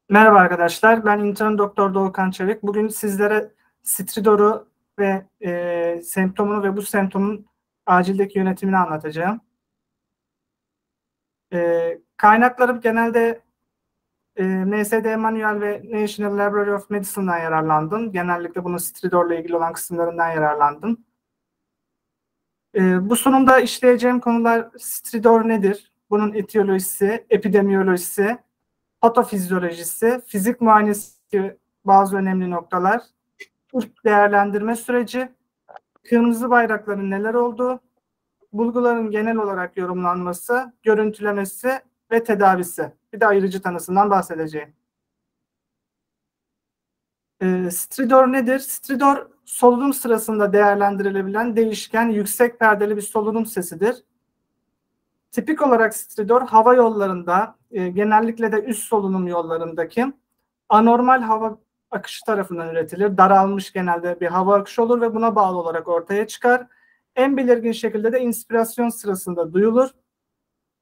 Merhaba arkadaşlar, ben intern doktor Doğukan Çevik. Bugün sizlere Stridor'u ve semptomunu ve bu semptomun acildeki yönetimini anlatacağım. Kaynaklarım genelde MSD Manual ve National Library of Medicine'dan yararlandım. Genellikle bunun Stridor'la ilgili olan kısımlarından yararlandım. Bu sunumda işleyeceğim konular Stridor nedir? Bunun etiyolojisi, epidemiyolojisi, patofizyolojisi, fizik muayenesi gibi bazı önemli noktalar, ilk değerlendirme süreci, kırmızı bayrakların neler olduğu, bulguların genel olarak yorumlanması, görüntülemesi ve tedavisi. Bir de ayırıcı tanısından bahsedeceğim. Stridor nedir? Stridor solunum sırasında değerlendirilebilen değişken yüksek perdeli bir solunum sesidir. Tipik olarak stridor hava yollarında, genellikle de üst solunum yollarındaki anormal hava akışı tarafından üretilir. Daralmış genelde bir hava akışı olur ve buna bağlı olarak ortaya çıkar. En belirgin şekilde de inspirasyon sırasında duyulur.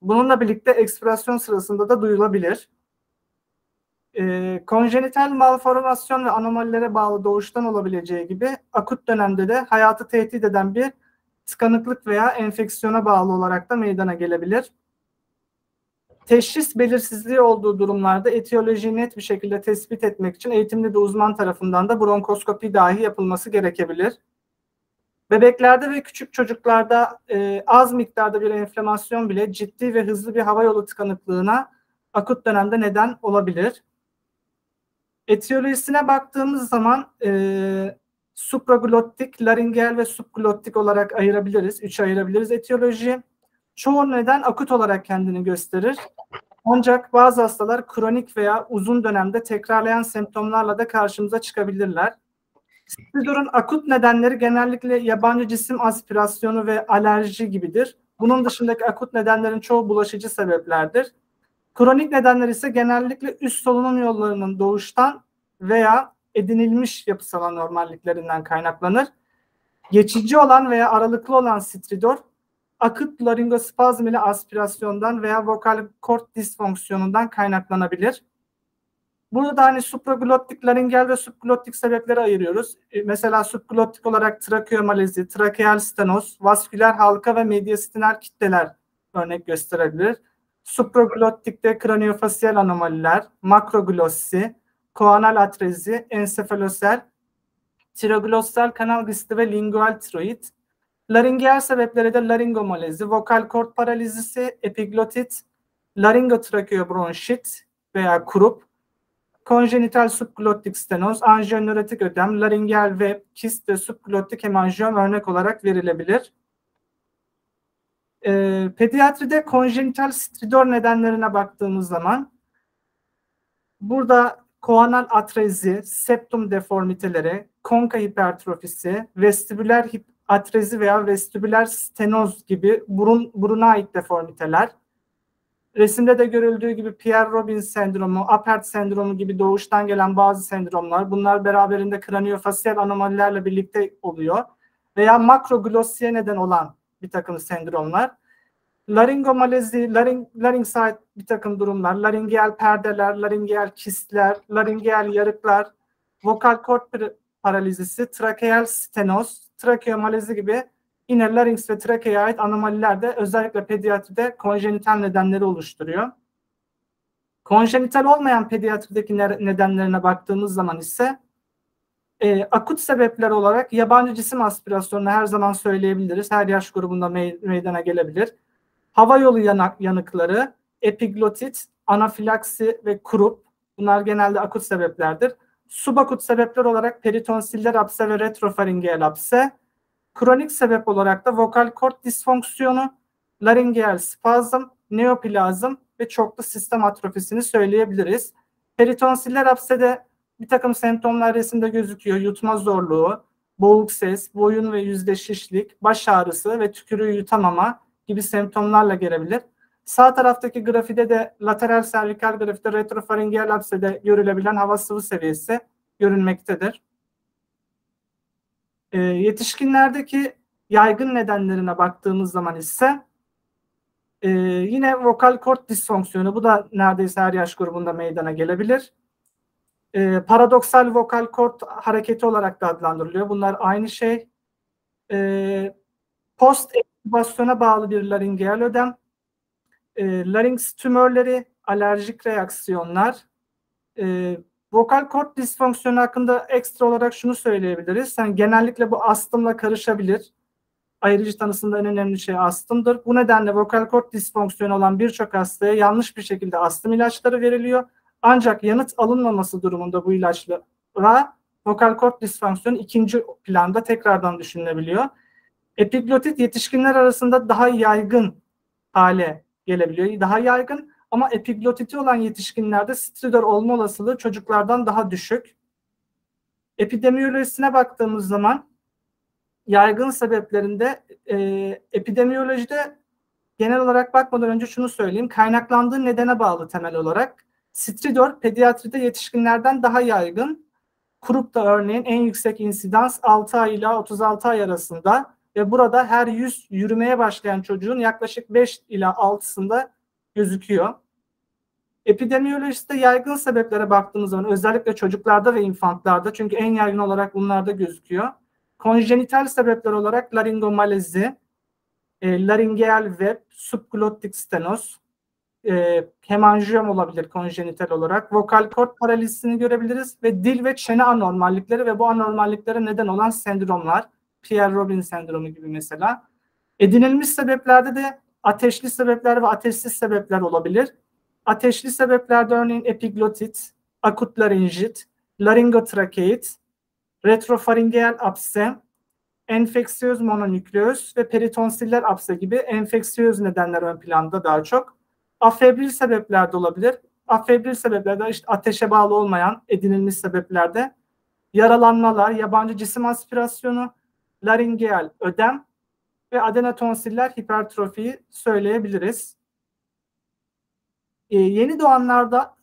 Bununla birlikte ekspirasyon sırasında da duyulabilir. Konjenital malformasyon ve anomalilere bağlı doğuştan olabileceği gibi akut dönemde de hayatı tehdit eden bir tıkanıklık veya enfeksiyona bağlı olarak da meydana gelebilir. Teşhis belirsizliği olduğu durumlarda etiyolojiyi net bir şekilde tespit etmek için eğitimli bir uzman tarafından da bronkoskopi dahi yapılması gerekebilir. Bebeklerde ve küçük çocuklarda az miktarda bir enflamasyon bile ciddi ve hızlı bir hava yolu tıkanıklığına akut dönemde neden olabilir. Etiyolojisine baktığımız zaman supraglottik, laringel ve subglottik olarak ayırabiliriz. Üçe ayırabiliriz etiyolojiyi. Çoğu neden akut olarak kendini gösterir. Ancak bazı hastalar kronik veya uzun dönemde tekrarlayan semptomlarla da karşımıza çıkabilirler. Stridor'un akut nedenleri genellikle yabancı cisim aspirasyonu ve alerji gibidir. Bunun dışındaki akut nedenlerin çoğu bulaşıcı sebeplerdir. Kronik nedenler ise genellikle üst solunum yollarının doğuştan veya edinilmiş yapısal anormalliklerinden kaynaklanır. Geçici olan veya aralıklı olan stridor, akut laringospazm ile aspirasyondan veya vokal kort disfonksiyonundan kaynaklanabilir. Burada da hani supraglottik, laringel ve subglottik sebepleri ayırıyoruz. Mesela subglottik olarak trakeomalezi, trakeal stenoz, vasküler halka ve mediastinal kitleler örnek gösterebilir. Supraglottikte kraniofasyal anomaliler, makroglossi, koanal atrezi, ensefalosel, tiroglossal kanal gisti ve lingual tiroid. Laringel sebepleri de laringomolezi, vokal kort paralizisi, epiglotit, laringotrakeobronşit veya kurup, konjenital subglottik stenoz, anjiyonöretik ödem, laringel ve kist ve subglottik hemanjiyom örnek olarak verilebilir. Pediatride konjenital stridor nedenlerine baktığımız zaman burada koanal atrezi, septum deformiteleri, konka hipertrofisi, vestibüler atrezi veya vestibüler stenoz gibi buruna ait deformiteler, resimde de görüldüğü gibi Pierre-Robin sendromu, Apert sendromu gibi doğuştan gelen bazı sendromlar, bunlar beraberinde kraniofasyal anomalilerle birlikte oluyor. Veya makroglossiye neden olan bir takım sendromlar. Laringomalezi, laringe ait bir takım durumlar, laringel perdeler, laringel kistler, laringel yarıklar, vokal kort paralizisi, trakeal stenoz, trakeomalezi gibi yine larynx ve trakeaya ait anomaliler de özellikle pediatride konjenital nedenleri oluşturuyor. Konjenital olmayan pediatrideki nedenlerine baktığımız zaman ise akut sebepler olarak yabancı cisim aspirasyonunu her zaman söyleyebiliriz. Her yaş grubunda meydana gelebilir. Hava yolu yanıkları, epiglotit, anafilaksi ve kurup, bunlar genelde akut sebeplerdir. Subakut sebepler olarak peritonsiller apse ve retrofaringeel apse, kronik sebep olarak da vokal kort disfonksiyonu, laringeel spazm, neoplazm ve çoklu sistem atrofisini söyleyebiliriz. Peritonsiller apsede bir takım semptomlar resimde gözüküyor. Yutma zorluğu, boğuk ses, boyun ve yüzde şişlik, baş ağrısı ve tükürüğü yutamama gibi semptomlarla gelebilir. Sağ taraftaki grafide de lateral servikal grafide retrofaringeel apsede görülebilen hava sıvı seviyesi görülmektedir. Yetişkinlerdeki yaygın nedenlerine baktığımız zaman ise yine vokal kort disfonksiyonu, bu da neredeyse her yaş grubunda meydana gelebilir. Paradoksal vokal kort hareketi olarak da adlandırılıyor. Bunlar aynı şey. Post ekstübasyona bağlı bir laringeal ödem, larynx tümörleri, alerjik reaksiyonlar, vokal kort disfonksiyonu hakkında ekstra olarak şunu söyleyebiliriz. Yani genellikle bu astımla karışabilir. Ayrıcı tanısında en önemli şey astımdır. Bu nedenle vokal kort disfonksiyonu olan birçok hastaya yanlış bir şekilde astım ilaçları veriliyor. Ancak yanıt alınmaması durumunda bu ilaçlara vokal kort disfonksiyonu ikinci planda tekrardan düşünülebiliyor. Epiglotit yetişkinler arasında daha yaygın hale gelebiliyor. Daha yaygın ama epiglotiti olan yetişkinlerde stridor olma olasılığı çocuklardan daha düşük. Epidemiyolojisine baktığımız zaman yaygın sebeplerinde epidemiyolojide genel olarak bakmadan önce şunu söyleyeyim. Kaynaklandığı nedene bağlı temel olarak. Stridor pediatride yetişkinlerden daha yaygın. Krup'ta örneğin en yüksek insidans 6 ay ile 36 ay arasında ve burada her 100 yürümeye başlayan çocuğun yaklaşık 5 ila 6'sında gözüküyor. Epidemiyolojide yaygın sebeplere baktığımız zaman özellikle çocuklarda ve infantlarda, çünkü en yaygın olarak bunlarda gözüküyor. Konjenital sebepler olarak laringomalezi, laringeal web, subglottik stenoz, hemanjiyom olabilir konjenital olarak. Vokal kort paralizini görebiliriz ve dil ve çene anormallikleri ve bu anormalliklere neden olan sendromlar. Pierre-Robin sendromu gibi mesela. Edinilmiş sebeplerde de ateşli sebepler ve ateşsiz sebepler olabilir. Ateşli sebeplerde örneğin epiglotit, akut larinjit, laringotrakeit, retrofaringeal apse, enfeksiyöz mononükleöz ve peritonsiller apse gibi enfeksiyöz nedenler ön planda daha çok. Afebril sebeplerde olabilir. Afebril sebeplerde işte ateşe bağlı olmayan edinilmiş sebeplerde yaralanmalar, yabancı cisim aspirasyonu, laringeal ödem ve adenotonsiller hipertrofiyi söyleyebiliriz. Yeni doğanlarda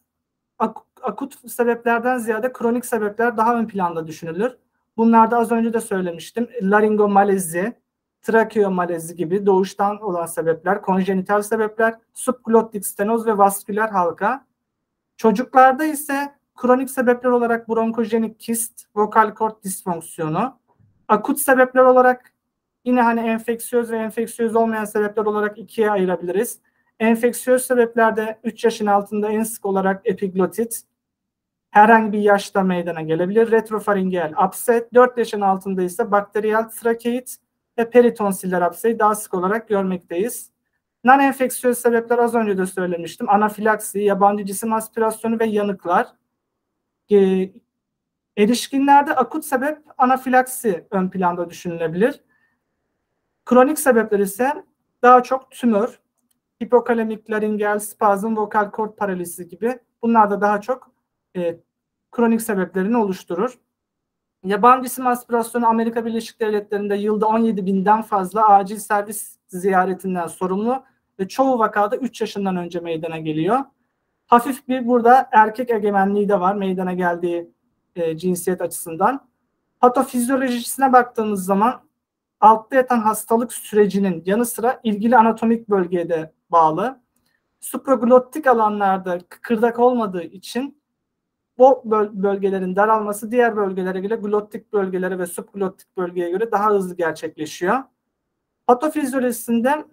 akut sebeplerden ziyade kronik sebepler daha ön planda düşünülür. Bunlarda az önce de söylemiştim. Laringomalezi, trakeomalezi gibi doğuştan olan sebepler, konjenital sebepler, subglottik stenoz ve vasküler halka. Çocuklarda ise kronik sebepler olarak bronkojenik kist, vokal kort disfonksiyonu. Akut sebepler olarak yine hani enfeksiyöz ve enfeksiyöz olmayan sebepler olarak ikiye ayırabiliriz. Enfeksiyöz sebeplerde 3 yaşın altında en sık olarak epiglotit, herhangi bir yaşta meydana gelebilir. Retrofaringeal apse, 4 yaşın altında ise bakteriyel trakeit ve peritonsiller apseyi daha sık olarak görmekteyiz. Non-enfeksiyöz sebepler az önce de söylemiştim. Anafilaksi, yabancı cisim aspirasyonu ve yanıklar. Erişkinlerde akut sebep anafilaksi ön planda düşünülebilir. Kronik sebepler ise daha çok tümör, hipokalemik laringeal spazm, vokal kort paralizi gibi. Bunlar da daha çok kronik sebeplerini oluşturur. Yabancı cisim aspirasyonu Amerika Birleşik Devletleri'nde yılda 17.000'den fazla acil servis ziyaretinden sorumlu ve çoğu vakada 3 yaşından önce meydana geliyor. Hafif bir burada erkek egemenliği de var meydana geldiği cinsiyet açısından. Patofizyolojisine baktığımız zaman altta yatan hastalık sürecinin yanı sıra ilgili anatomik bölgeye de bağlı. Supraglottik alanlarda kıkırdak olmadığı için bu bölgelerin daralması diğer bölgelere göre glottik bölgelere ve subglottik bölgeye göre daha hızlı gerçekleşiyor. Patofizyolojisinde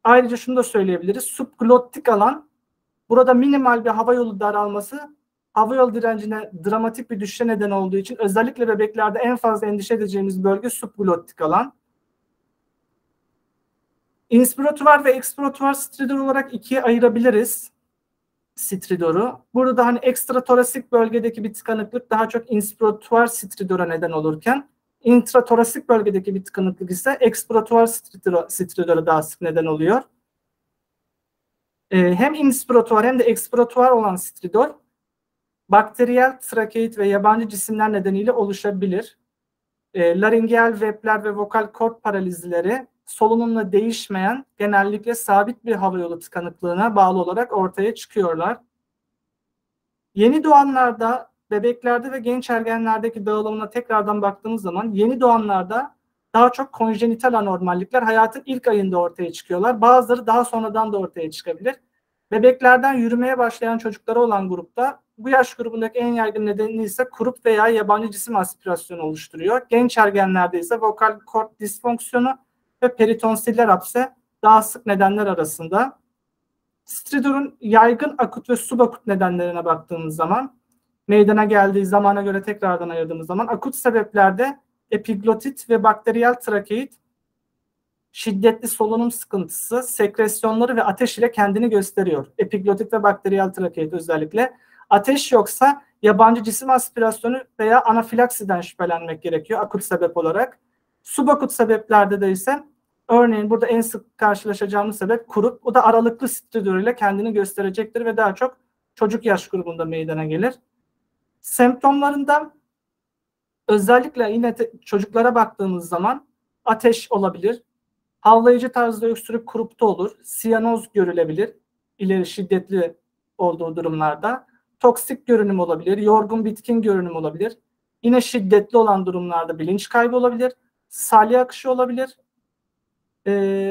ayrıca şunu da söyleyebiliriz. Subglottik alan, burada minimal bir hava yolu daralması hava yolu direncine dramatik bir düşüşe neden olduğu için özellikle bebeklerde en fazla endişe edeceğimiz bölge subglottik alan. İnspiratuvar ve ekspiratuvar stridor olarak ikiye ayırabiliriz stridoru. Burada hani ekstratorasik bölgedeki bir tıkanıklık daha çok inspiratuvar stridora neden olurken intratorasik bölgedeki bir tıkanıklık ise ekspiratuvar stridora daha sık neden oluyor. Hem inspiratuvar hem de ekspiratuvar olan stridor bakteriyel trakeit ve yabancı cisimler nedeniyle oluşabilir. Laringeal webler ve vokal kort paralizleri solunumla değişmeyen, genellikle sabit bir hava yolu tıkanıklığına bağlı olarak ortaya çıkıyorlar. Yeni doğanlarda, bebeklerde ve genç ergenlerdeki dağılımına tekrardan baktığımız zaman yeni doğanlarda daha çok konjenital anormallikler hayatın ilk ayında ortaya çıkıyorlar. Bazıları daha sonradan da ortaya çıkabilir. Bebeklerden yürümeye başlayan çocuklara olan grupta bu yaş grubundaki en yaygın nedeni ise kurup veya yabancı cisim aspirasyonu oluşturuyor. Genç ergenlerde ise vokal kort disfonksiyonu ve peritonsiller apse daha sık nedenler arasında. Stridor'un yaygın akut ve subakut nedenlerine baktığımız zaman, meydana geldiği zamana göre tekrardan ayırdığımız zaman akut sebeplerde epiglotit ve bakteriyel trakeit, şiddetli solunum sıkıntısı, sekresyonları ve ateş ile kendini gösteriyor. Epiglotit ve bakteriyel trakeit özellikle. Ateş yoksa yabancı cisim aspirasyonu veya anafilaksiden şüphelenmek gerekiyor akut sebep olarak. Subakut sebeplerde de ise örneğin burada en sık karşılaşacağımız sebep kurup, o da aralıklı stridor ile kendini gösterecektir ve daha çok çocuk yaş grubunda meydana gelir. Semptomlarından özellikle yine çocuklara baktığımız zaman ateş olabilir, havlayıcı tarzda öksürük kurupta olur, siyanoz görülebilir ileri şiddetli olduğu durumlarda, toksik görünüm olabilir, yorgun bitkin görünüm olabilir, yine şiddetli olan durumlarda bilinç kaybı olabilir, salya akışı olabilir.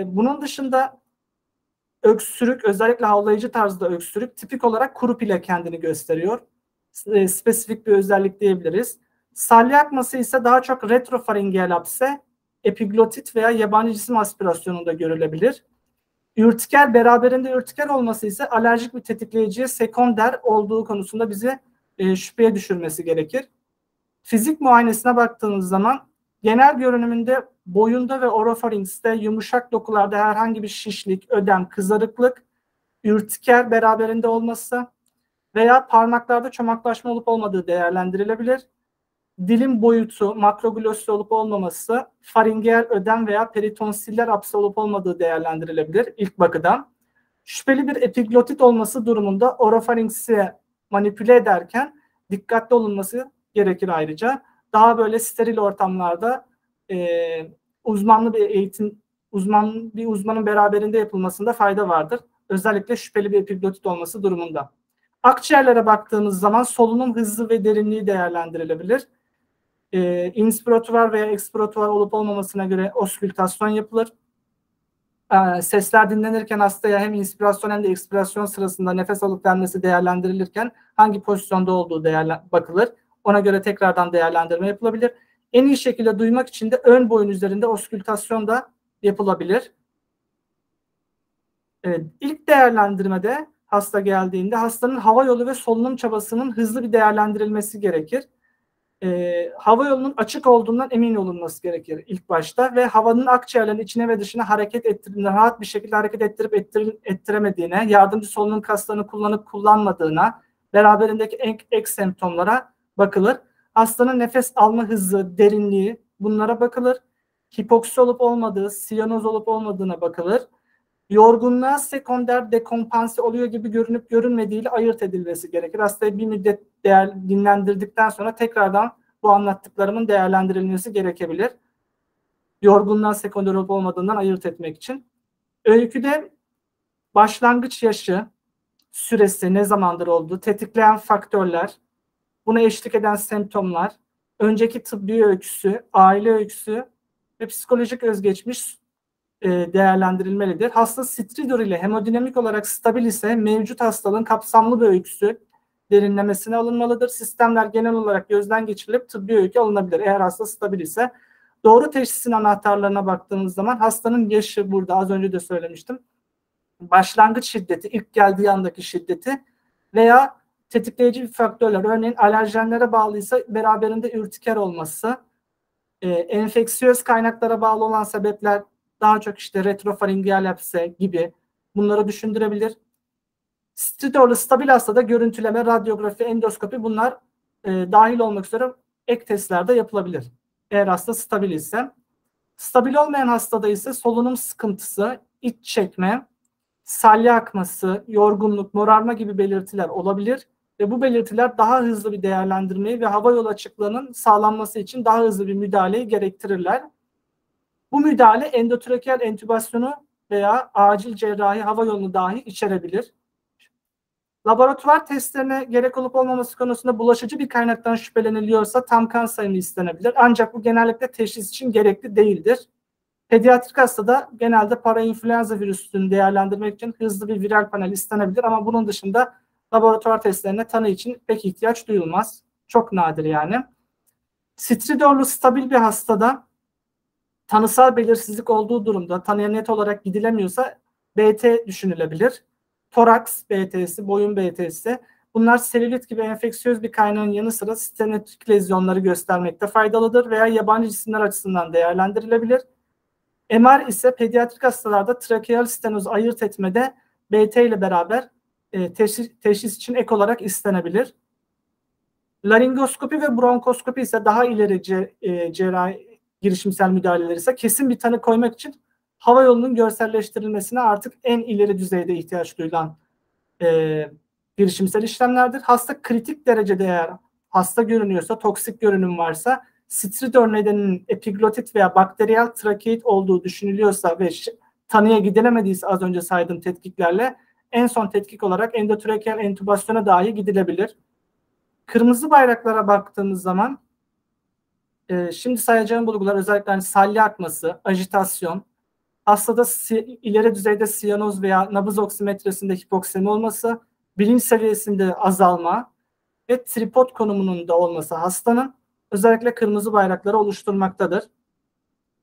Bunun dışında öksürük, özellikle havlayıcı tarzda öksürük tipik olarak kurup ile kendini gösteriyor. Spesifik bir özellik diyebiliriz. Salya akması ise daha çok retrofaringel apse, epiglotit veya yabancı cisim aspirasyonunda görülebilir. Ürtiker, beraberinde ürtiker olması ise alerjik bir tetikleyiciye sekonder olduğu konusunda bizi şüpheye düşürmesi gerekir. Fizik muayenesine baktığınız zaman genel görünümünde boyunda ve orofaringste yumuşak dokularda herhangi bir şişlik, ödem, kızarıklık, ürtiker beraberinde olması veya parmaklarda çomaklaşma olup olmadığı değerlendirilebilir. Dilin boyutu, makroglossi olup olmaması, faringeel ödem veya peritonsiller apse olup olmadığı değerlendirilebilir ilk bakıdan. Şüpheli bir epiglotit olması durumunda orofaringsi manipüle ederken dikkatli olunması gerekir ayrıca. Daha böyle steril ortamlarda uzmanlı bir eğitim, uzmanın beraberinde yapılmasında fayda vardır. Özellikle şüpheli bir epiglotit olması durumunda. Akciğerlere baktığımız zaman solunum hızı ve derinliği değerlendirilebilir. İnspiratuvar veya ekspiratuvar olup olmamasına göre oskültasyon yapılır. Sesler dinlenirken hastaya hem inspirasyon hem de ekspirasyon sırasında nefes alıp vermesi değerlendirilirken hangi pozisyonda olduğu bakılır. Ona göre tekrardan değerlendirme yapılabilir. En iyi şekilde duymak için de ön boyun üzerinde oskültasyon da yapılabilir. İlk değerlendirmede hasta geldiğinde hastanın hava yolu ve solunum çabasının hızlı bir değerlendirilmesi gerekir. Hava yolunun açık olduğundan emin olunması gerekir ilk başta ve havanın akciğerlerin içine ve dışına rahat bir şekilde hareket ettiremediğine, yardımcı solunum kaslarını kullanıp kullanmadığına, beraberindeki ek semptomlara bakılır. Hastanın nefes alma hızı, derinliği, bunlara bakılır. Hipoksi olup olmadığı, siyanoz olup olmadığına bakılır. Yorgunluğa sekonder dekompanse oluyor gibi görünüp görünmediğiyle ayırt edilmesi gerekir. Hastayı bir müddet dinlendirdikten sonra tekrardan bu anlattıklarımın değerlendirilmesi gerekebilir. Yorgunluğa sekonder olup olmadığından ayırt etmek için. Öyküde başlangıç yaşı, süresi, ne zamandır olduğu, tetikleyen faktörler, buna eşlik eden semptomlar, önceki tıbbi öyküsü, aile öyküsü ve psikolojik özgeçmiş değerlendirilmelidir. Hasta stridor ile hemodinamik olarak stabil ise mevcut hastalığın kapsamlı bir öyküsü derinlemesine alınmalıdır. Sistemler genel olarak gözden geçirilip tıbbi öykü alınabilir eğer hasta stabil ise. Doğru teşhisin anahtarlarına baktığımız zaman hastanın yaşı, burada az önce de söylemiştim, başlangıç şiddeti, ilk geldiği andaki şiddeti veya tetikleyici bir faktörler, örneğin alerjenlere bağlıysa beraberinde ürtiker olması, enfeksiyöz kaynaklara bağlı olan sebepler daha çok işte retrofaringel apse gibi, bunları düşündürebilir. Stridorlu stabil hastada görüntüleme, radyografi, endoskopi bunlar dahil olmak üzere ek testlerde yapılabilir. Eğer hasta stabil ise. Stabil olmayan hastada ise solunum sıkıntısı, iç çekme, salya akması, yorgunluk, morarma gibi belirtiler olabilir ve bu belirtiler daha hızlı bir değerlendirmeyi ve hava yolu açıklığının sağlanması için daha hızlı bir müdahaleyi gerektirirler. Bu müdahale endotrakeal entübasyonu veya acil cerrahi hava yolunu dahi içerebilir. Laboratuvar testlerine gerek olup olmaması konusunda bulaşıcı bir kaynaktan şüpheleniliyorsa tam kan sayımı istenebilir. Ancak bu genellikle teşhis için gerekli değildir. Pediatrik hastada genelde parainfluenza virüsünü değerlendirmek için hızlı bir viral panel istenebilir ama bunun dışında laboratuvar testlerine tanı için pek ihtiyaç duyulmaz. Çok nadir yani. Stridorlu stabil bir hastada tanısal belirsizlik olduğu durumda tanıya net olarak gidilemiyorsa BT düşünülebilir. Toraks BT'si, boyun BT'si. Bunlar selülit gibi enfeksiyöz bir kaynağın yanı sıra stenotik lezyonları göstermekte faydalıdır veya yabancı cisimler açısından değerlendirilebilir. MR ise pediatrik hastalarda trakeal stenozu ayırt etmede BT ile beraber teşhis için ek olarak istenebilir. Laringoskopi ve bronkoskopi ise daha ileri cerrahi girişimsel müdahaleler ise kesin bir tanı koymak için hava yolunun görselleştirilmesine artık en ileri düzeyde ihtiyaç duyulan girişimsel işlemlerdir. Hasta kritik derecede eğer hasta görünüyorsa, toksik görünüm varsa, stridor nedeninin epiglotit veya bakteriyel trakeit olduğu düşünülüyorsa ve tanıya gidilemediyse az önce saydığım tetkiklerle en son tetkik olarak endotrakeal entübasyona dahi gidilebilir. Kırmızı bayraklara baktığımız zaman şimdi sayacağım bulgular özellikle hani salya akması, ajitasyon, hastada ileri düzeyde siyanoz veya nabız oksimetresinde hipoksemi olması, bilinç seviyesinde azalma ve tripod konumunun da olması hastanın özellikle kırmızı bayrakları oluşturmaktadır.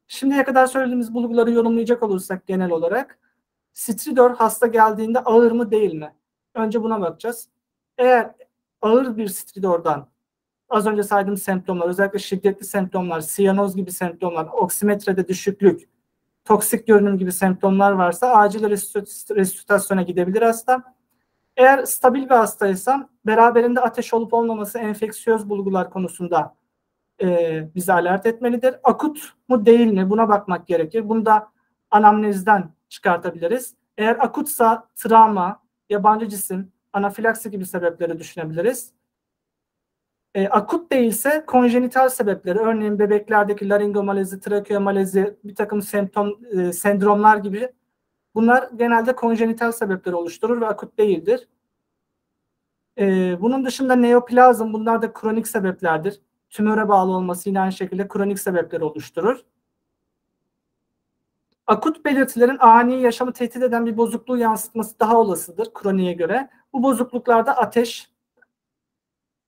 Şimdiye kadar söylediğimiz bulguları yorumlayacak olursak genel olarak stridor hasta geldiğinde ağır mı değil mi? Önce buna bakacağız. Eğer ağır bir stridordan az önce saydığım semptomlar, özellikle şiddetli semptomlar, siyanoz gibi semptomlar, oksimetrede düşüklük, toksik görünüm gibi semptomlar varsa acil resüsitasyona gidebilir hasta. Eğer stabil bir hastaysam beraberinde ateş olup olmaması enfeksiyöz bulgular konusunda bizi alert etmelidir. Akut mu değil mi buna bakmak gerekir. Bunu da anamnezden çıkartabiliriz. Eğer akutsa travma, yabancı cisim, anafilaksi gibi sebepleri düşünebiliriz. Akut değilse konjenital sebepleri, örneğin bebeklerdeki laringomalezi, trakeomalezi, bir takım sendromlar gibi bunlar genelde konjenital sebepleri oluşturur ve akut değildir. Bunun dışında neoplazm, bunlar da kronik sebeplerdir. Tümöre bağlı olması yine aynı şekilde kronik sebepleri oluşturur. Akut belirtilerin ani yaşamı tehdit eden bir bozukluğu yansıtması daha olasıdır kroniğe göre. Bu bozukluklarda ateş,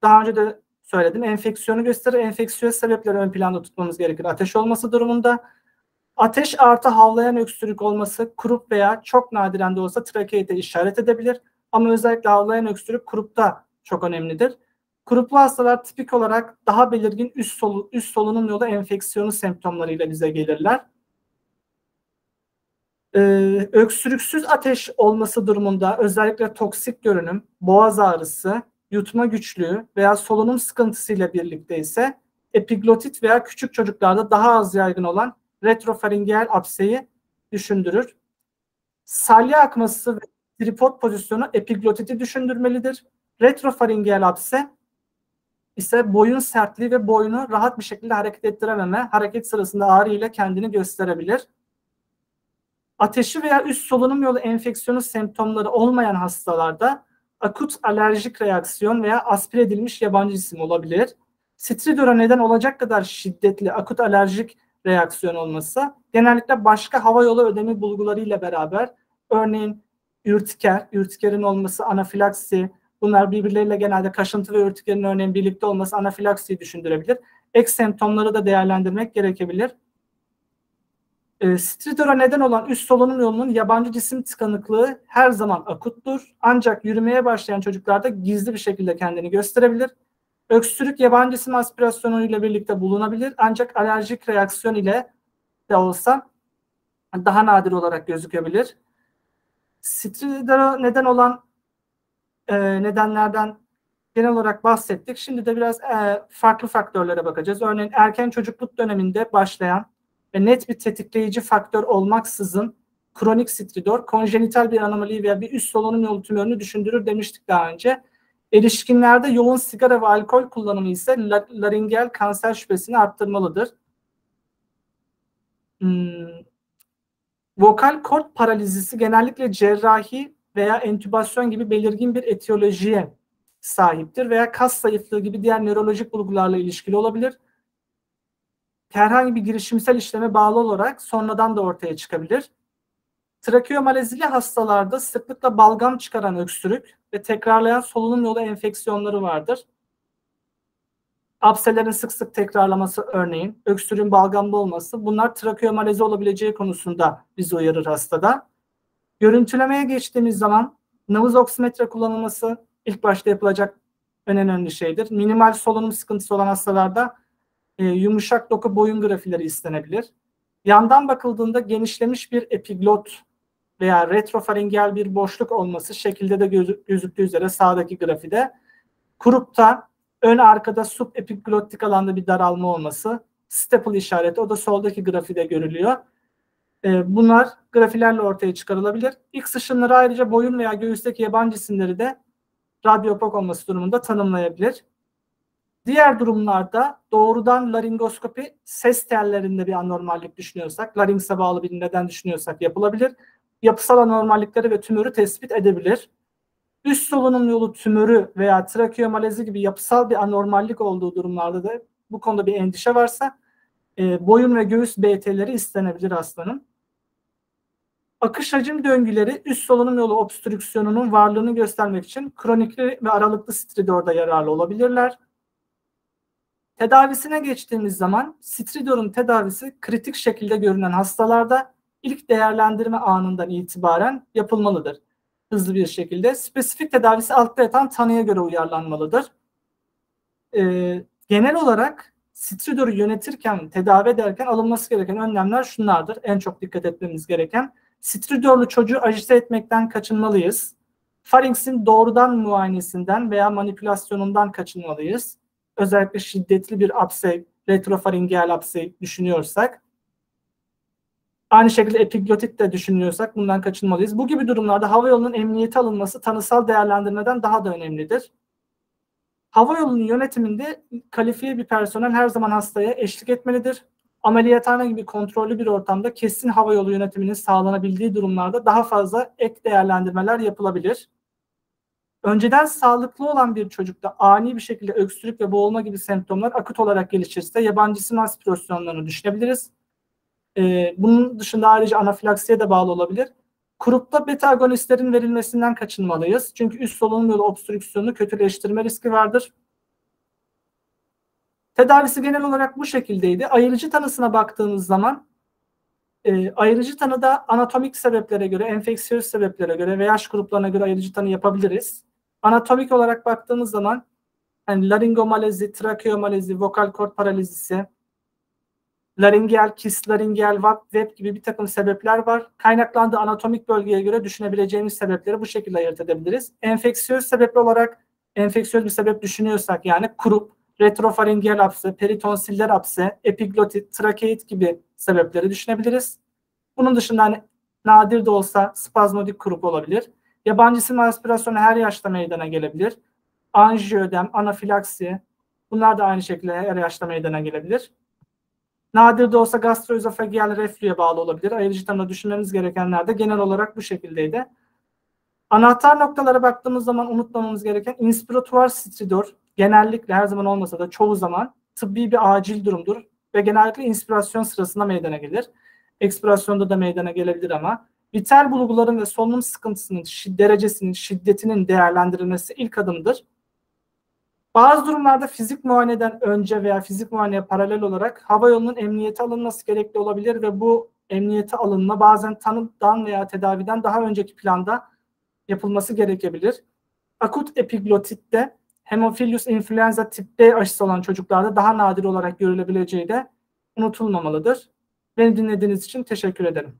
daha önce de söyledim, enfeksiyonu gösterir. Enfeksiyöz sebepleri ön planda tutmamız gerekir. Ateş olması durumunda ateş artı havlayan öksürük olması krup veya çok nadiren de olsa trakeite işaret edebilir. Ama özellikle havlayan öksürük krupta çok önemlidir. Kruplu hastalar tipik olarak daha belirgin üst solunum yolu enfeksiyonu semptomlarıyla bize gelirler. Öksürüksüz ateş olması durumunda özellikle toksik görünüm, boğaz ağrısı, yutma güçlüğü veya solunum sıkıntısıyla birlikte ise epiglotit veya küçük çocuklarda daha az yaygın olan retrofaringeal apseyi düşündürür. Salya akması ve tripod pozisyonu epiglotiti düşündürmelidir. Retrofaringeal apse ise boyun sertliği ve boyunu rahat bir şekilde hareket ettirememe, hareket sırasında ağrı ile kendini gösterebilir. Ateşi veya üst solunum yolu enfeksiyonu semptomları olmayan hastalarda akut alerjik reaksiyon veya aspire edilmiş yabancı cisim olabilir. Stridora neden olacak kadar şiddetli akut alerjik reaksiyon olması genellikle başka hava yolu ödemi bulgularıyla beraber, örneğin ürtikerin olması, anafilaksi, bunlar birbirleriyle genelde kaşıntı ve ürtikerin örneğin birlikte olması anafilaksiyi düşündürebilir. Ek semptomları da değerlendirmek gerekebilir. Stridora neden olan üst solunum yolunun yabancı cisim tıkanıklığı her zaman akuttur. Ancak yürümeye başlayan çocuklarda gizli bir şekilde kendini gösterebilir. Öksürük yabancı cisim aspirasyonu ile birlikte bulunabilir. Ancak alerjik reaksiyon ile de olsa daha nadir olarak gözükebilir. Stridora neden olan nedenlerden genel olarak bahsettik. Şimdi de biraz farklı faktörlere bakacağız. Örneğin erken çocukluk döneminde başlayan ve net bir tetikleyici faktör olmaksızın kronik stridor, konjenital bir anomali veya bir üst solunum yolu tümörünü düşündürür demiştik daha önce. Erişkinlerde yoğun sigara ve alkol kullanımı ise laringeal kanser şüphesini arttırmalıdır. Vokal kort paralizisi genellikle cerrahi veya entübasyon gibi belirgin bir etiyolojiye sahiptir veya kas zayıflığı gibi diğer nörolojik bulgularla ilişkili olabilir. herhangi bir girişimsel işleme bağlı olarak sonradan da ortaya çıkabilir. Trakeomalezili hastalarda sıklıkla balgam çıkaran öksürük ve tekrarlayan solunum yolu enfeksiyonları vardır. Apselerin sık sık tekrarlaması örneğin, öksürüğün balgamlı olması, bunlar trakeomalezi olabileceği konusunda bizi uyarır hastada. Görüntülemeye geçtiğimiz zaman nabız oksimetre kullanılması ilk başta yapılacak en önemli şeydir. Minimal solunum sıkıntısı olan hastalarda yumuşak doku boyun grafileri istenebilir. Yandan bakıldığında genişlemiş bir epiglot veya retrofaringel bir boşluk olması şekilde de gözüktüğü üzere sağdaki grafide. Kurupta ön arkada subepiglottik alanda bir daralma olması, staple işareti, o da soldaki grafide görülüyor. Bunlar grafilerle ortaya çıkarılabilir. X ışınları ayrıca boyun veya göğüsteki yabancı cisimleri de radyopak olması durumunda tanımlayabilir. Diğer durumlarda doğrudan laringoskopi ses tellerinde bir anormallik düşünüyorsak, laringse bağlı bir neden düşünüyorsak yapılabilir. Yapısal anormallikleri ve tümörü tespit edebilir. Üst solunum yolu tümörü veya trakeomalezi gibi yapısal bir anormallik olduğu durumlarda da bu konuda bir endişe varsa boyun ve göğüs BT'leri istenebilir hastanın. Akış hacim döngüleri üst solunum yolu obstrüksiyonunun varlığını göstermek için kronikli ve aralıklı stridorda yararlı olabilirler. Tedavisine geçtiğimiz zaman stridorun tedavisi kritik şekilde görünen hastalarda ilk değerlendirme anından itibaren yapılmalıdır. Hızlı bir şekilde. Spesifik tedavisi altta yatan tanıya göre uyarlanmalıdır. Genel olarak stridor'u yönetirken, tedavi ederken alınması gereken önlemler şunlardır. En çok dikkat etmemiz gereken. Stridorlu çocuğu ajite etmekten kaçınmalıyız. Pharynx'in doğrudan muayenesinden veya manipülasyonundan kaçınmalıyız. Özellikle şiddetli bir apse, retrofaringel apse düşünüyorsak. Aynı şekilde epiglotit de düşünüyorsak bundan kaçınmalıyız. Bu gibi durumlarda havayolunun emniyete alınması tanısal değerlendirmeden daha da önemlidir. Havayolunun yönetiminde kalifiye bir personel her zaman hastaya eşlik etmelidir. Ameliyathane gibi kontrollü bir ortamda kesin havayolu yönetiminin sağlanabildiği durumlarda daha fazla ek değerlendirmeler yapılabilir. Önceden sağlıklı olan bir çocukta ani bir şekilde öksürük ve boğulma gibi semptomlar akut olarak gelişirse yabancı cisim aspirasyonlarını düşünebiliriz. Bunun dışında ayrıca anafilaksiye de bağlı olabilir. Kurupta beta agonistlerin verilmesinden kaçınmalıyız. Çünkü üst solunum yolu obstrüksiyonu kötüleştirme riski vardır. Tedavisi genel olarak bu şekildeydi. Ayrıcı tanısına baktığımız zaman ayrıcı tanıda anatomik sebeplere göre, enfeksiyöz sebeplere göre ve yaş gruplarına göre ayrıcı tanı yapabiliriz. Anatomik olarak baktığımız zaman yani laringomalezi, trakeomalezi, vokal kort paralizisi, laringel, kist-laringel, web gibi bir takım sebepler var. Kaynaklandığı anatomik bölgeye göre düşünebileceğimiz sebepleri bu şekilde ayırt edebiliriz. Enfeksiyöz sebepli olarak enfeksiyöz bir sebep düşünüyorsak yani kurup, retrofaringel apse, peritonsiller apse, epiglotit, trakeit gibi sebepleri düşünebiliriz. Bunun dışında hani nadir de olsa spazmodik kurup olabilir. Yabancı cisim aspirasyonu her yaşta meydana gelebilir. Anjiödem, anafilaksi bunlar da aynı şekilde her yaşta meydana gelebilir. Nadir de olsa gastroözofagiyal reflüye bağlı olabilir. Ayrıca tanıda düşünmemiz gerekenler de genel olarak bu şekildeydi. Anahtar noktalara baktığımız zaman unutmamamız gereken inspiratuar stridor genellikle her zaman olmasa da çoğu zaman tıbbi bir acil durumdur ve genellikle inspirasyon sırasında meydana gelir. Ekspirasyonda da meydana gelebilir ama vital bulguların ve solunum sıkıntısının derecesinin, şiddetinin değerlendirilmesi ilk adımdır. Bazı durumlarda fizik muayeneden önce veya fizik muayeneye paralel olarak havayolunun emniyete alınması gerekli olabilir ve bu emniyete alınma bazen tanıdan veya tedaviden daha önceki planda yapılması gerekebilir. Akut epiglotitte Haemophilus influenza tip B aşısı olan çocuklarda daha nadir olarak görülebileceği de unutulmamalıdır. Beni dinlediğiniz için teşekkür ederim.